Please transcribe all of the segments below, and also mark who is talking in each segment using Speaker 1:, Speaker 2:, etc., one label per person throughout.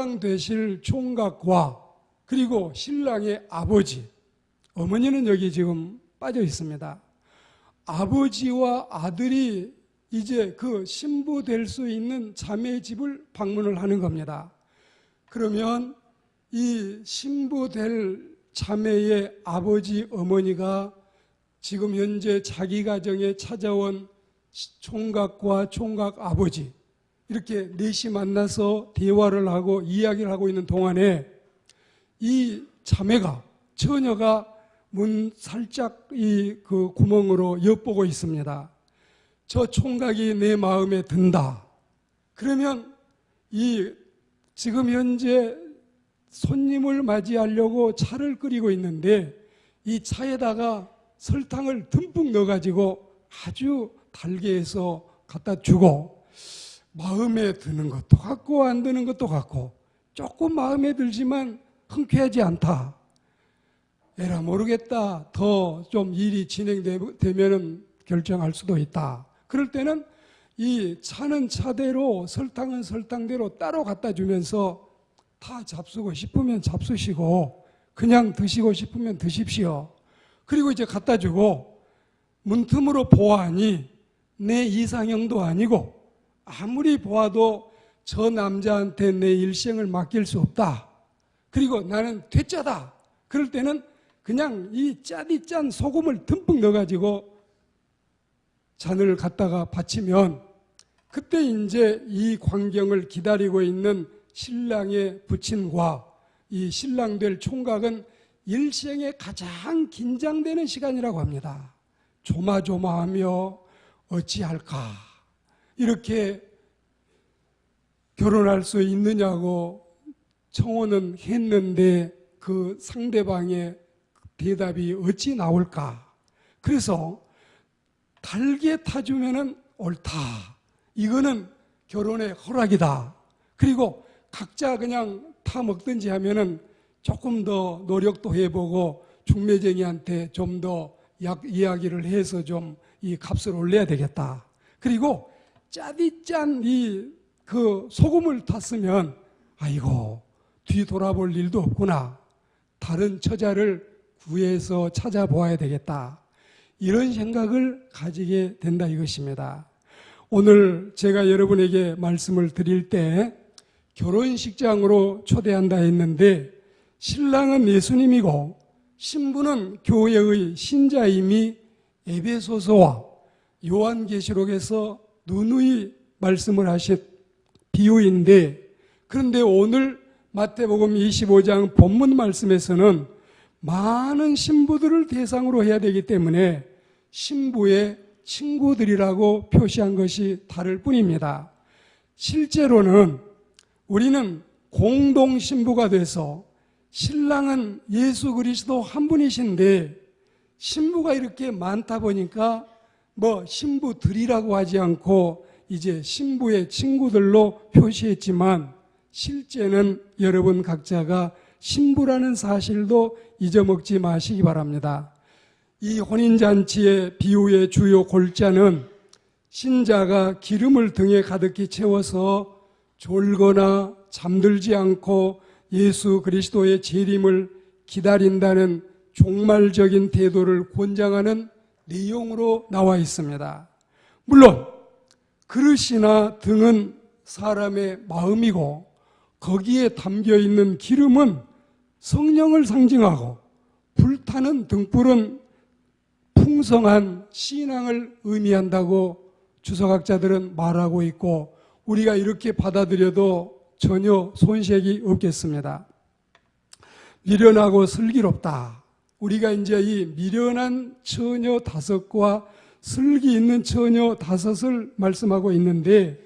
Speaker 1: 신랑 되실 총각과 그리고 신랑의 아버지, 어머니는 여기 지금 빠져 있습니다. 아버지와 아들이 이제 그 신부 될 수 있는 자매의 집을 방문을 하는 겁니다. 그러면 이 신부 될 자매의 아버지, 어머니가 지금 현재 자기 가정에 찾아온 총각과 총각 아버지, 이렇게 넷이 만나서 대화를 하고 이야기를 하고 있는 동안에 이 자매가, 처녀가 문 살짝 그 구멍으로 엿보고 있습니다. 저 총각이 내 마음에 든다. 그러면 이 지금 현재 손님을 맞이하려고 차를 끓이고 있는데 이 차에다가 설탕을 듬뿍 넣어가지고 아주 달게 해서 갖다 주고, 마음에 드는 것도 같고 안 드는 것도 같고 조금 마음에 들지만 흔쾌하지 않다. 에라 모르겠다. 더 좀 일이 진행되면 결정할 수도 있다. 그럴 때는 이 차는 차대로 설탕은 설탕대로 따로 갖다 주면서 다 잡수고 싶으면 잡수시고 그냥 드시고 싶으면 드십시오. 그리고 이제 갖다 주고 문틈으로 보아하니 내 이상형도 아니고 아무리 보아도 저 남자한테 내 일생을 맡길 수 없다. 그리고 나는 퇴짜다. 그럴 때는 그냥 이 짜디 짠 소금을 듬뿍 넣어가지고 잔을 갖다가 바치면 그때 이제 이 광경을 기다리고 있는 신랑의 부친과 이 신랑 될 총각은 일생에 가장 긴장되는 시간이라고 합니다. 조마조마하며 어찌할까, 이렇게 결혼할 수 있느냐고 청혼은 했는데 그 상대방의 대답이 어찌 나올까. 그래서 달게 타주면은 옳다. 이거는 결혼의 허락이다. 그리고 각자 그냥 타 먹든지 하면은 조금 더 노력도 해보고 중매쟁이한테 좀 더 이야기를 해서 좀 이 값을 올려야 되겠다. 그리고 짜디 짠 그 소금을 탔으면 아이고 뒤돌아볼 일도 없구나. 다른 처자를 구해서 찾아보아야 되겠다. 이런 생각을 가지게 된다 이것입니다. 오늘 제가 여러분에게 말씀을 드릴 때 결혼식장으로 초대한다 했는데 신랑은 예수님이고 신부는 교회의 신자임이 에베소서와 요한계시록에서 누누이 말씀을 하신 비유인데, 그런데 오늘 마태복음 25장 본문 말씀에서는 많은 신부들을 대상으로 해야 되기 때문에 신부의 친구들이라고 표시한 것이 다를 뿐입니다. 실제로는 우리는 공동 신부가 돼서 신랑은 예수 그리스도 한 분이신데 신부가 이렇게 많다 보니까 뭐 신부들이라고 하지 않고 이제 신부의 친구들로 표시했지만 실제는 여러분 각자가 신부라는 사실도 잊어먹지 마시기 바랍니다. 이 혼인잔치의 비유의 주요 골자는 신자가 기름을 등에 가득히 채워서 졸거나 잠들지 않고 예수 그리스도의 재림을 기다린다는 종말적인 태도를 권장하는 내용으로 나와 있습니다. 물론 그릇이나 등은 사람의 마음이고 거기에 담겨있는 기름은 성령을 상징하고 불타는 등불은 풍성한 신앙을 의미한다고 주석학자들은 말하고 있고 우리가 이렇게 받아들여도 전혀 손색이 없겠습니다. 미련하고 슬기롭다. 우리가 이제 이 미련한 처녀 다섯과 슬기 있는 처녀 다섯을 말씀하고 있는데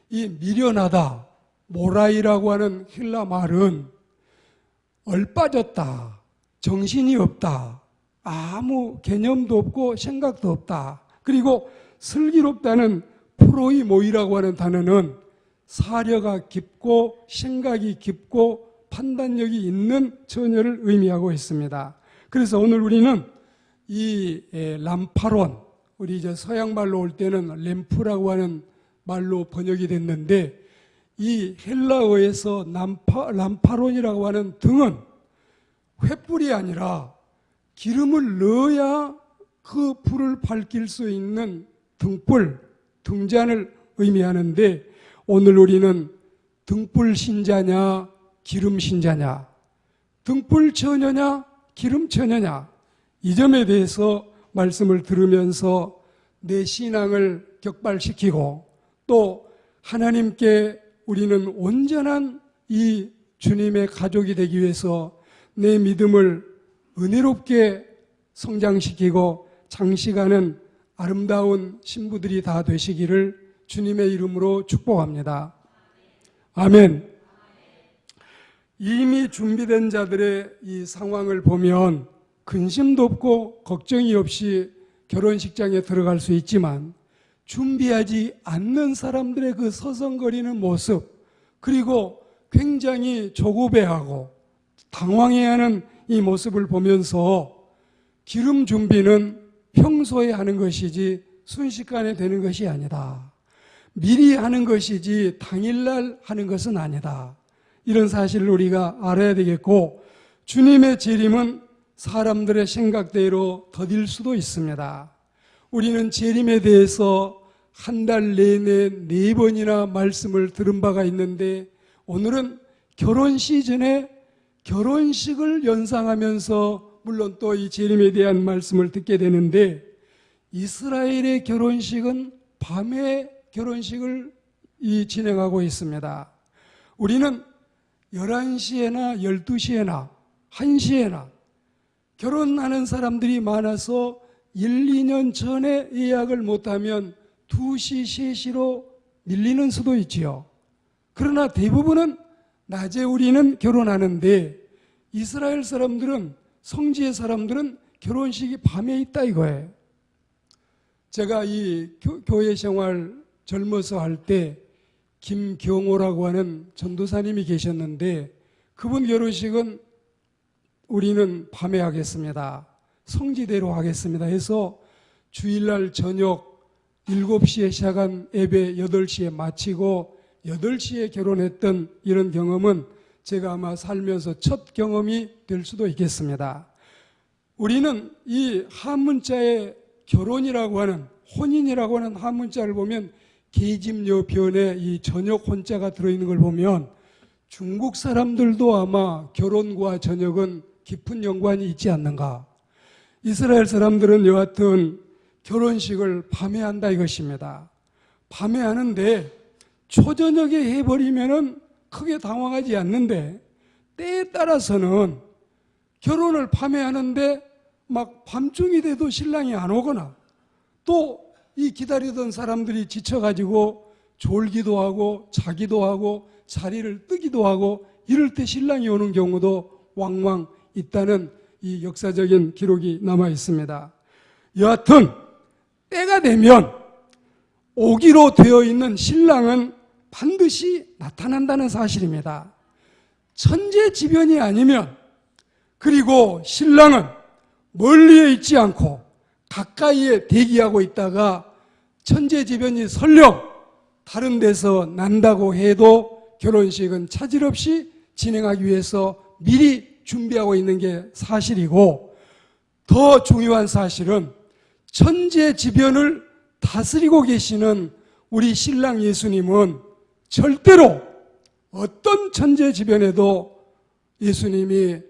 Speaker 1: 이 미련하다, 모라이라고 하는 헬라 말은 얼빠졌다, 정신이 없다, 아무 개념도 없고 생각도 없다. 그리고 슬기롭다는 프로이모이라고 하는 단어는 사려가 깊고 생각이 깊고 판단력이 있는 처녀를 의미하고 있습니다. 그래서 오늘 우리는 이 람파론, 우리 이제 서양 말로 올 때는 램프라고 하는 말로 번역이 됐는데 이 헬라어에서 람파론이라고 하는 등은 횃불이 아니라 기름을 넣어야 그 불을 밝힐 수 있는 등불, 등잔을 의미하는데, 오늘 우리는 등불 신자냐 기름 신자냐, 등불 처녀냐 기름 처녀냐, 이 점에 대해서 말씀을 들으면서 내 신앙을 격발시키고, 또 하나님께 우리는 온전한 이 주님의 가족이 되기 위해서 내 믿음을 은혜롭게 성장시키고 장식하는 아름다운 신부들이 다 되시기를 주님의 이름으로 축복합니다. 아멘. 이미 준비된 자들의 이 상황을 보면 근심도 없고 걱정이 없이 결혼식장에 들어갈 수 있지만, 준비하지 않는 사람들의 그 서성거리는 모습, 그리고 굉장히 조급해하고 당황해하는 이 모습을 보면서 기름 준비는 평소에 하는 것이지 순식간에 되는 것이 아니다. 미리 하는 것이지 당일날 하는 것은 아니다. 이런 사실을 우리가 알아야 되겠고, 주님의 재림은 사람들의 생각대로 더딜 수도 있습니다. 우리는 재림에 대해서 한 달 내내 4번이나 말씀을 들은 바가 있는데, 오늘은 결혼 시즌에 결혼식을 연상하면서 물론 또 이 재림에 대한 말씀을 듣게 되는데, 이스라엘의 결혼식은 밤에 결혼식을 진행하고 있습니다. 우리는 11시에나 12시에나 1시에나 결혼하는 사람들이 많아서 1, 2년 전에 예약을 못하면 2시, 3시로 밀리는 수도 있지요. 그러나 대부분은 낮에 우리는 결혼하는데, 이스라엘 사람들은, 성지의 사람들은 결혼식이 밤에 있다 이거예요. 제가 이 교회 생활 젊어서 할 때 김경호라고 하는 전도사님이 계셨는데, 그분 결혼식은 우리는 밤에 하겠습니다, 성지대로 하겠습니다 해서 주일날 저녁 7시에 시작한 예배 8시에 마치고 8시에 결혼했던 이런 경험은 제가 아마 살면서 첫 경험이 될 수도 있겠습니다. 우리는 이 한문자의 결혼이라고 하는, 혼인이라고 하는 한문자를 보면 계집여 변에 이 저녁 혼자가 들어있는 걸 보면 중국 사람들도 아마 결혼과 저녁은 깊은 연관이 있지 않는가. 이스라엘 사람들은 여하튼 결혼식을 밤에 한다 이것입니다. 밤에 하는데 초저녁에 해버리면은 크게 당황하지 않는데, 때에 따라서는 결혼을 밤에 하는데 막 밤중이 돼도 신랑이 안 오거나, 또 이 기다리던 사람들이 지쳐가지고 졸기도 하고 자기도 하고 자리를 뜨기도 하고 이럴 때 신랑이 오는 경우도 왕왕 있다는 이 역사적인 기록이 남아 있습니다. 여하튼 때가 되면 오기로 되어 있는 신랑은 반드시 나타난다는 사실입니다. 천재지변이 아니면, 그리고 신랑은 멀리에 있지 않고 가까이에 대기하고 있다가 천재지변이 설령 다른 데서 난다고 해도 결혼식은 차질 없이 진행하기 위해서 미리 준비하고 있는 게 사실이고, 더 중요한 사실은 천재지변을 다스리고 계시는 우리 신랑 예수님은 절대로 어떤 천재지변에도 예수님이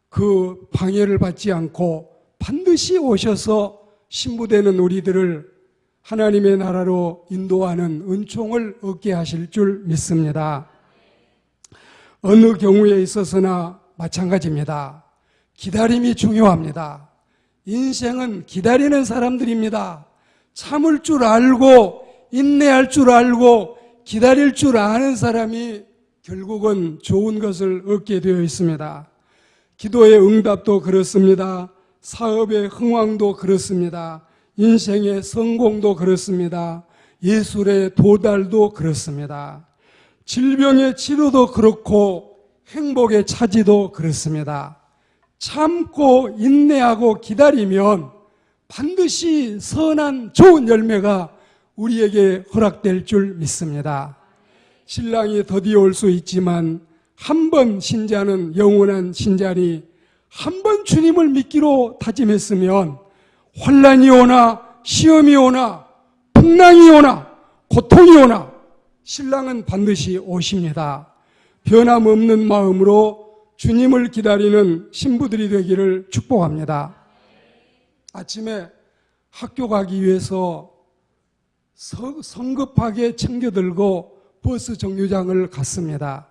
Speaker 1: 그 방해를 받지 않고 반드시 오셔서 신부되는 우리들을 하나님의 나라로 인도하는 은총을 얻게 하실 줄 믿습니다. 어느 경우에 있어서나 마찬가지입니다. 기다림이 중요합니다. 인생은 기다리는 사람들입니다. 참을 줄 알고 인내할 줄 알고 기다릴 줄 아는 사람이 결국은 좋은 것을 얻게 되어 있습니다. 기도의 응답도 그렇습니다. 사업의 흥왕도 그렇습니다. 인생의 성공도 그렇습니다. 예술의 도달도 그렇습니다. 질병의 치료도 그렇고 행복의 차지도 그렇습니다. 참고 인내하고 기다리면 반드시 선한 좋은 열매가 우리에게 허락될 줄 믿습니다. 신랑이 더디어 올 수 있지만 한 번 신자는 영원한 신자니 한 번 주님을 믿기로 다짐했으면 환난이 오나 시험이 오나 풍랑이 오나 고통이 오나 신랑은 반드시 오십니다. 변함없는 마음으로 주님을 기다리는 신부들이 되기를 축복합니다. 아침에 학교 가기 위해서 성급하게 챙겨들고 버스 정류장을 갔습니다.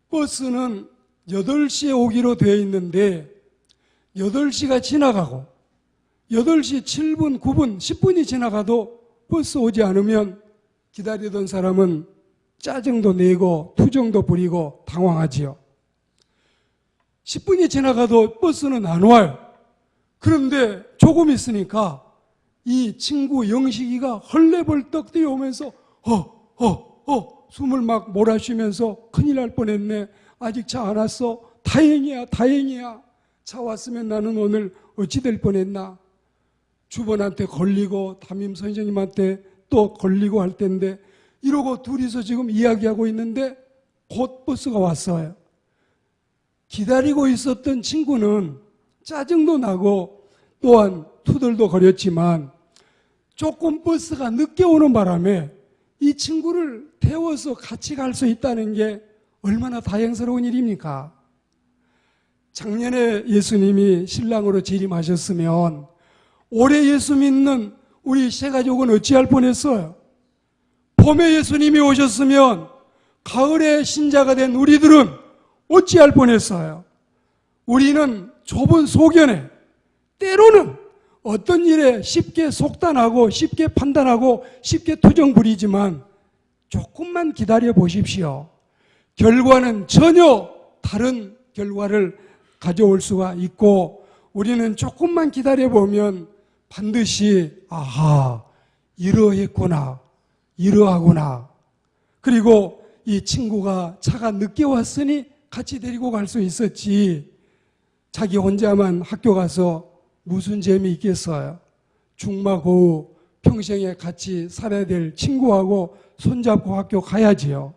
Speaker 1: 버스는 8시에 오기로 되어 있는데 8시가 지나가고 8시 7분, 9분, 10분이 지나가도 버스 오지 않으면 기다리던 사람은 짜증도 내고 투정도 부리고 당황하지요. 10분이 지나가도 버스는 안 와요. 그런데 조금 있으니까 이 친구 영식이가 헐레벌떡 뛰어오면서 숨을 막 몰아쉬면서 큰일 날 뻔했네. 아직 차 안 왔어. 다행이야, 다행이야. 차 왔으면 나는 오늘 어찌 될 뻔했나. 주번한테 걸리고 담임 선생님한테 또 걸리고 할 텐데 이러고 둘이서 지금 이야기하고 있는데 곧 버스가 왔어요. 기다리고 있었던 친구는 짜증도 나고 또한 투덜도 거렸지만 조금 버스가 늦게 오는 바람에 이 친구를 태워서 같이 갈 수 있다는 게 얼마나 다행스러운 일입니까? 작년에 예수님이 신랑으로 재림하셨으면 올해 예수 믿는 우리 새가족은 어찌할 뻔했어요? 봄에 예수님이 오셨으면 가을에 신자가 된 우리들은 어찌할 뻔했어요? 우리는 좁은 소견에 때로는 어떤 일에 쉽게 속단하고 쉽게 판단하고 쉽게 투정 부리지만 조금만 기다려 보십시오. 결과는 전혀 다른 결과를 가져올 수가 있고 우리는 조금만 기다려 보면 반드시 아하 이러했구나 이러하구나. 그리고 이 친구가 차가 늦게 왔으니 같이 데리고 갈 수 있었지 자기 혼자만 학교 가서 무슨 재미 있겠어요? 중마고우 평생에 같이 살아야 될 친구하고 손잡고 학교 가야지요.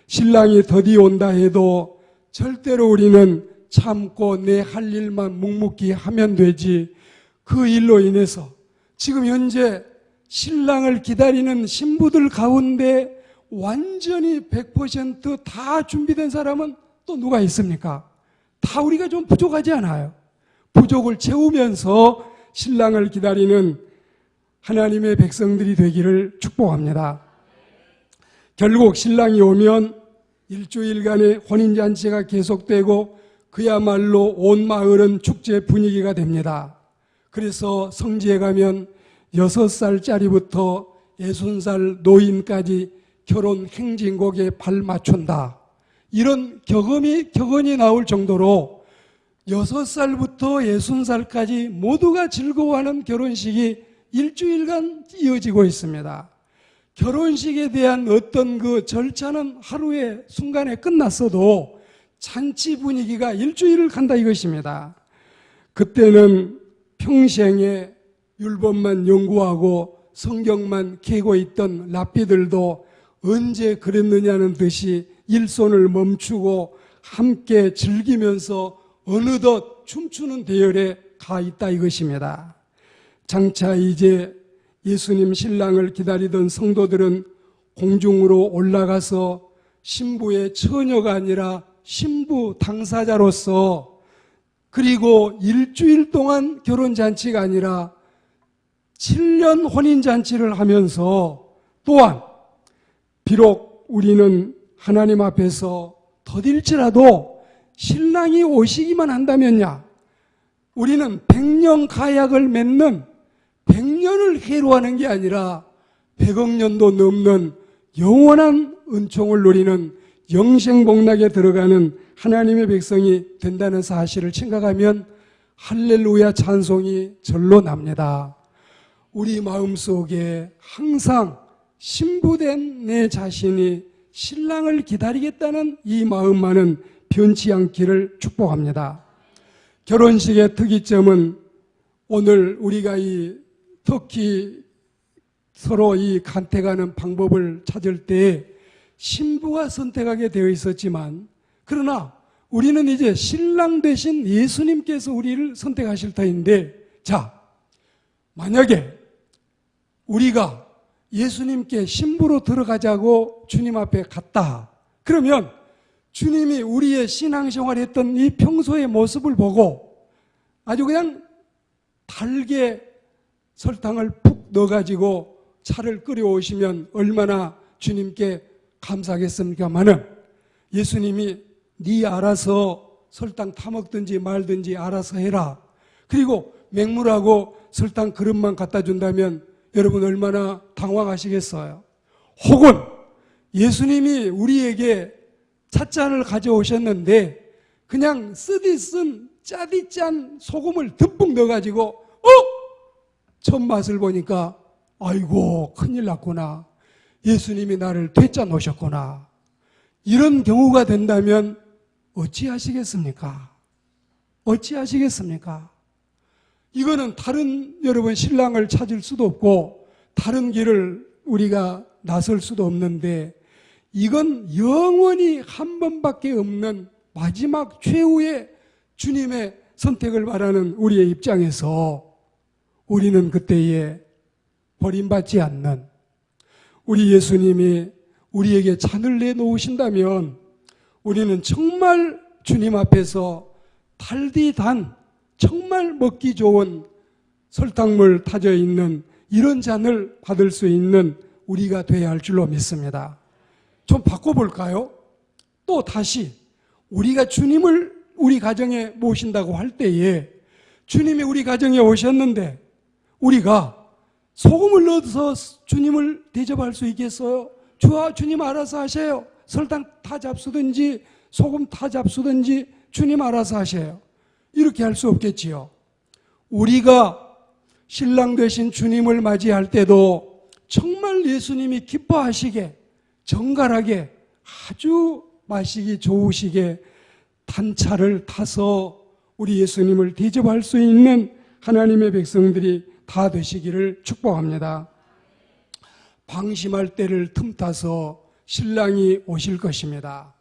Speaker 1: 신랑이 더디 온다 해도 절대로 우리는 참고 내 할 일만 묵묵히 하면 되지 그 일로 인해서 지금 현재 신랑을 기다리는 신부들 가운데 완전히 100% 다 준비된 사람은 또 누가 있습니까? 다 우리가 좀 부족하지 않아요? 부족을 채우면서 신랑을 기다리는 하나님의 백성들이 되기를 축복합니다. 결국 신랑이 오면 일주일간의 혼인잔치가 계속되고 그야말로 온 마을은 축제 분위기가 됩니다. 그래서 성지에 가면 6살짜리부터 60살 노인까지 결혼 행진곡에 발 맞춘다. 이런 격언이 나올 정도로 6살부터 60살까지 모두가 즐거워하는 결혼식이 일주일간 이어지고 있습니다. 결혼식에 대한 어떤 그 절차는 하루의 순간에 끝났어도 잔치 분위기가 일주일을 간다 이것입니다. 그때는 평생에 율법만 연구하고 성경만 캐고 있던 랍비들도 언제 그랬느냐는 듯이 일손을 멈추고 함께 즐기면서 어느덧 춤추는 대열에 가 있다 이것입니다. 장차 이제 예수님 신랑을 기다리던 성도들은 공중으로 올라가서 신부의 처녀가 아니라 신부 당사자로서 그리고 일주일 동안 결혼잔치가 아니라 7년 혼인잔치를 하면서 또한 비록 우리는 하나님 앞에서 더딜지라도 신랑이 오시기만 한다면야 우리는 100년 가약을 맺는 100년을 해로하는 게 아니라 100억 년도 넘는 영원한 은총을 누리는 영생복락에 들어가는 하나님의 백성이 된다는 사실을 생각하면 할렐루야 찬송이 절로 납니다. 우리 마음속에 항상 신부된 내 자신이 신랑을 기다리겠다는 이 마음만은 변치 않기를 축복합니다. 결혼식의 특이점은 오늘 우리가 이 터키 서로 이 간택하는 방법을 찾을 때 신부가 선택하게 되어 있었지만, 그러나 우리는 이제 신랑 되신 예수님께서 우리를 선택하실 터인데, 자, 만약에 우리가 예수님께 신부로 들어가자고 주님 앞에 갔다. 그러면 주님이 우리의 신앙생활 했던 이 평소의 모습을 보고 아주 그냥 달게 설탕을 푹 넣어가지고 차를 끓여오시면 얼마나 주님께 감사하겠습니까마는, 예수님이 네 알아서 설탕 타먹든지 말든지 알아서 해라. 그리고 맹물하고 설탕 그릇만 갖다 준다면 여러분 얼마나 당황하시겠어요? 혹은 예수님이 우리에게 찻잔을 가져오셨는데 그냥 쓰디 쓴 짜디 짠 소금을 듬뿍 넣어가지고 첫 맛을 보니까 아이고 큰일 났구나. 예수님이 나를 되짜 놓으셨구나. 이런 경우가 된다면 어찌하시겠습니까? 어찌하시겠습니까? 이거는 다른 여러분 신랑을 찾을 수도 없고 다른 길을 우리가 나설 수도 없는데, 이건 영원히 한 번밖에 없는 마지막 최후의 주님의 선택을 바라는 우리의 입장에서 우리는 그때에 버림받지 않는, 우리 예수님이 우리에게 잔을 내놓으신다면 우리는 정말 주님 앞에서 달디 단 정말 먹기 좋은 설탕물 타져 있는 이런 잔을 받을 수 있는 우리가 되어야 할 줄로 믿습니다. 좀 바꿔볼까요? 또 다시 우리가 주님을 우리 가정에 모신다고 할 때에, 주님이 우리 가정에 오셨는데 우리가 소금을 넣어서 주님을 대접할 수 있겠어요? 주님 알아서 하세요. 설탕 다 잡수든지 소금 다 잡수든지 주님 알아서 하세요. 이렇게 할 수 없겠지요. 우리가 신랑 되신 주님을 맞이할 때도 정말 예수님이 기뻐하시게, 정갈하게, 아주 마시기 좋으시게 단차를 타서 우리 예수님을 대접할 수 있는 하나님의 백성들이 다 되시기를 축복합니다. 방심할 때를 틈타서 신랑이 오실 것입니다.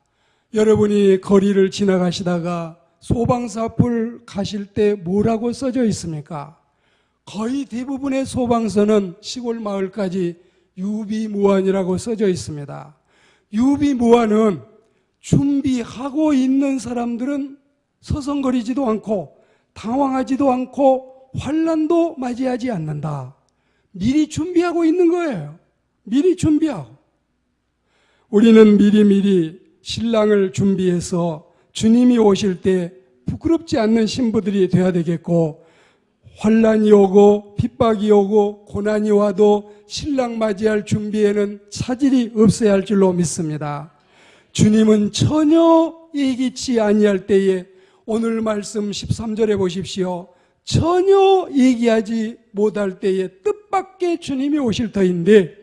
Speaker 1: 여러분이 거리를 지나가시다가 소방서 앞을 가실 때 뭐라고 써져 있습니까? 거의 대부분의 소방서는 시골 마을까지 유비무환이라고 써져 있습니다. 유비무환은 준비하고 있는 사람들은 서성거리지도 않고 당황하지도 않고 환난도 맞이하지 않는다. 미리 준비하고 있는 거예요. 미리 준비하고. 우리는 미리미리 신랑을 준비해서 주님이 오실 때 부끄럽지 않는 신부들이 되어야 되겠고, 환난이 오고 핍박이 오고 고난이 와도 신랑 맞이할 준비에는 차질이 없어야 할 줄로 믿습니다. 주님은 전혀 예기치 아니할 때에, 오늘 말씀 13절에 보십시오. 전혀 얘기하지 못할 때에 뜻밖의 주님이 오실 터인데,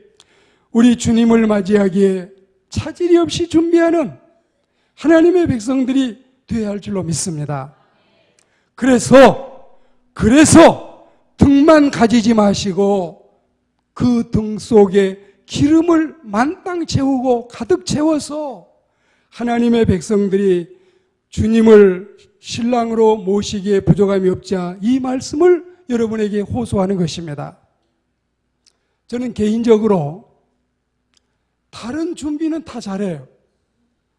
Speaker 1: 우리 주님을 맞이하기에 차질이 없이 준비하는 하나님의 백성들이 되어야 할 줄로 믿습니다. 그래서 등만 가지지 마시고 그 등 속에 기름을 만땅 채우고 가득 채워서 하나님의 백성들이 주님을 신랑으로 모시기에 부족함이 없자 이 말씀을 여러분에게 호소하는 것입니다. 저는 개인적으로 다른 준비는 다 잘해요.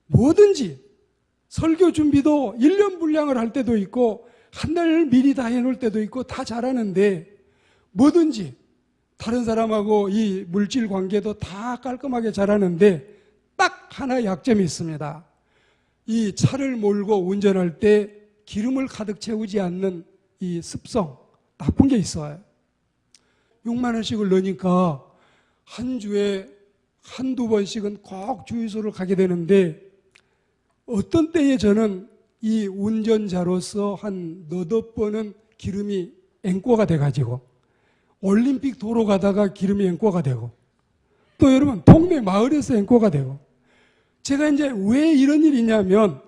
Speaker 1: 뭐든지 설교 준비도 1년 분량을 할 때도 있고 한 달 미리 다 해놓을 때도 있고 다 잘하는데, 뭐든지 다른 사람하고 이 물질 관계도 다 깔끔하게 잘하는데 딱 하나 약점이 있습니다. 이 차를 몰고 운전할 때 기름을 가득 채우지 않는 이 습성, 나쁜 게 있어요. 6만 원씩을 넣으니까 한 주에 한두 번씩은 꼭 주유소를 가게 되는데, 어떤 때에 저는 이 운전자로서 한 너댓 번은 기름이 앵꼬가 돼가지고, 올림픽 도로 가다가 기름이 앵꼬가 되고, 또 여러분 동네 마을에서 앵꼬가 되고, 제가 이제 왜 이런 일이 있냐면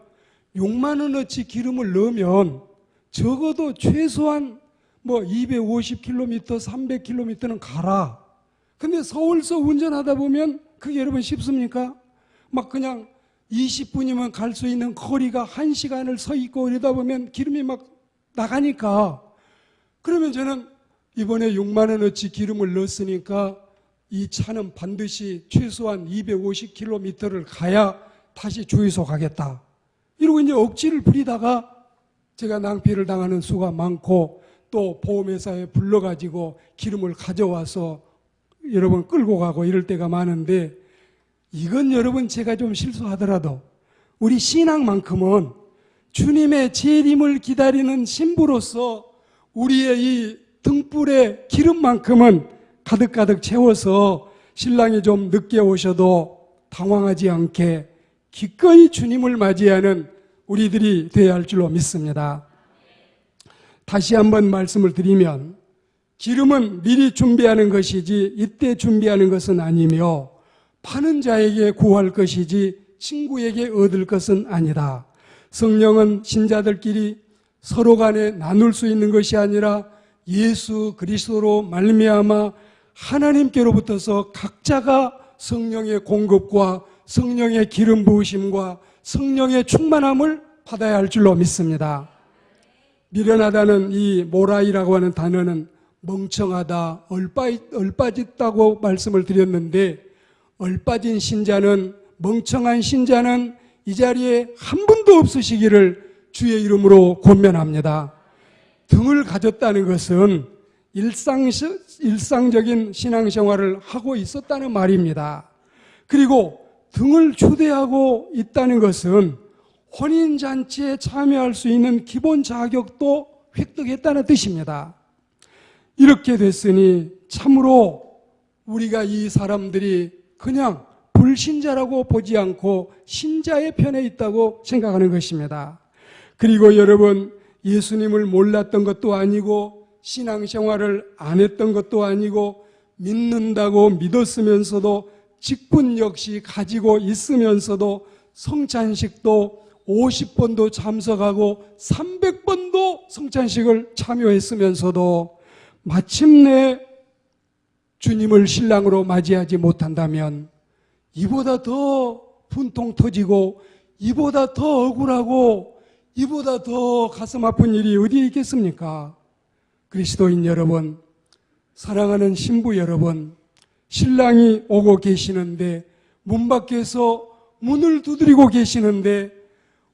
Speaker 1: 6만 원어치 기름을 넣으면 적어도 최소한 뭐 250km, 300km는 가라. 근데 서울서 운전하다 보면 그게 여러분 쉽습니까? 막 그냥 20분이면 갈 수 있는 거리가 1시간을 서 있고 이러다 보면 기름이 막 나가니까, 그러면 저는 이번에 6만 원어치 기름을 넣었으니까 이 차는 반드시 최소한 250km를 가야 다시 주유소 가겠다. 이러고 이제 억지를 부리다가 제가 낭비를 당하는 수가 많고, 또 보험회사에 불러가지고 기름을 가져와서 여러분 끌고 가고 이럴 때가 많은데, 이건 여러분 제가 좀 실수하더라도 우리 신앙만큼은 주님의 재림을 기다리는 신부로서 우리의 이 등불에 기름만큼은 가득가득 채워서 신랑이 좀 늦게 오셔도 당황하지 않게 기꺼이 주님을 맞이하는 우리들이 되어야 할 줄로 믿습니다. 다시 한번 말씀을 드리면, 기름은 미리 준비하는 것이지 이때 준비하는 것은 아니며, 파는 자에게 구할 것이지 친구에게 얻을 것은 아니다. 성령은 신자들끼리 서로 간에 나눌 수 있는 것이 아니라 예수 그리스도로 말미암아 하나님께로부터서 각자가 성령의 공급과 성령의 기름 부으심과 성령의 충만함을 받아야 할 줄로 믿습니다. 미련하다는 이 모라이라고 하는 단어는 멍청하다, 얼빠졌다고 말씀을 드렸는데, 얼빠진 신자는, 멍청한 신자는 이 자리에 한 분도 없으시기를 주의 이름으로 권면합니다. 등을 가졌다는 것은 일상적인 신앙생활을 하고 있었다는 말입니다. 그리고 등을 추대하고 있다는 것은 혼인잔치에 참여할 수 있는 기본 자격도 획득했다는 뜻입니다. 이렇게 됐으니 참으로 우리가 이 사람들이 그냥 불신자라고 보지 않고 신자의 편에 있다고 생각하는 것입니다. 그리고 여러분, 예수님을 몰랐던 것도 아니고 신앙생활을 안 했던 것도 아니고 믿는다고 믿었으면서도 직분 역시 가지고 있으면서도 성찬식도 50번도 참석하고 300번도 성찬식을 참여했으면서도 마침내 주님을 신랑으로 맞이하지 못한다면 이보다 더 분통 터지고 이보다 더 억울하고 이보다 더 가슴 아픈 일이 어디에 있겠습니까? 그리스도인 여러분, 사랑하는 신부 여러분, 신랑이 오고 계시는데, 문 밖에서 문을 두드리고 계시는데,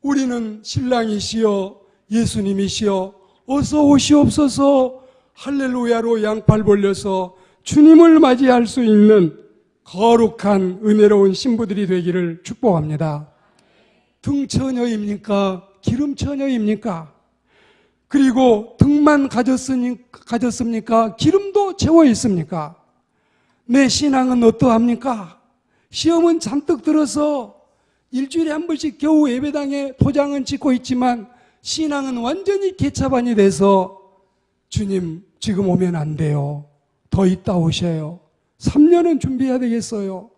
Speaker 1: 우리는 신랑이시여 예수님이시여 어서 오시옵소서 할렐루야로 양팔 벌려서 주님을 맞이할 수 있는 거룩한 은혜로운 신부들이 되기를 축복합니다. 등처녀입니까? 기름처녀입니까? 그리고 등만 가졌습니까? 기름도 채워 있습니까? 내 신앙은 어떠합니까? 시험은 잔뜩 들어서 일주일에 한 번씩 겨우 예배당에 도장은 찍고 있지만 신앙은 완전히 개차반이 돼서 주님 지금 오면 안 돼요. 더 있다 오셔요. 3년은 준비해야 되겠어요.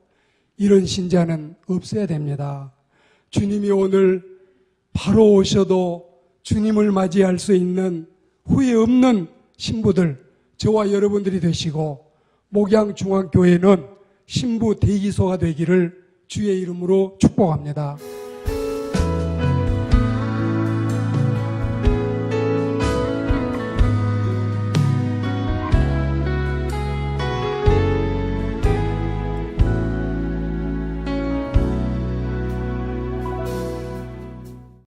Speaker 1: 이런 신자는 없어야 됩니다. 주님이 오늘 바로 오셔도 주님을 맞이할 수 있는 후회 없는 신부들, 저와 여러분들이 되시고 목양중앙교회는 신부 대기소가 되기를 주의 이름으로 축복합니다.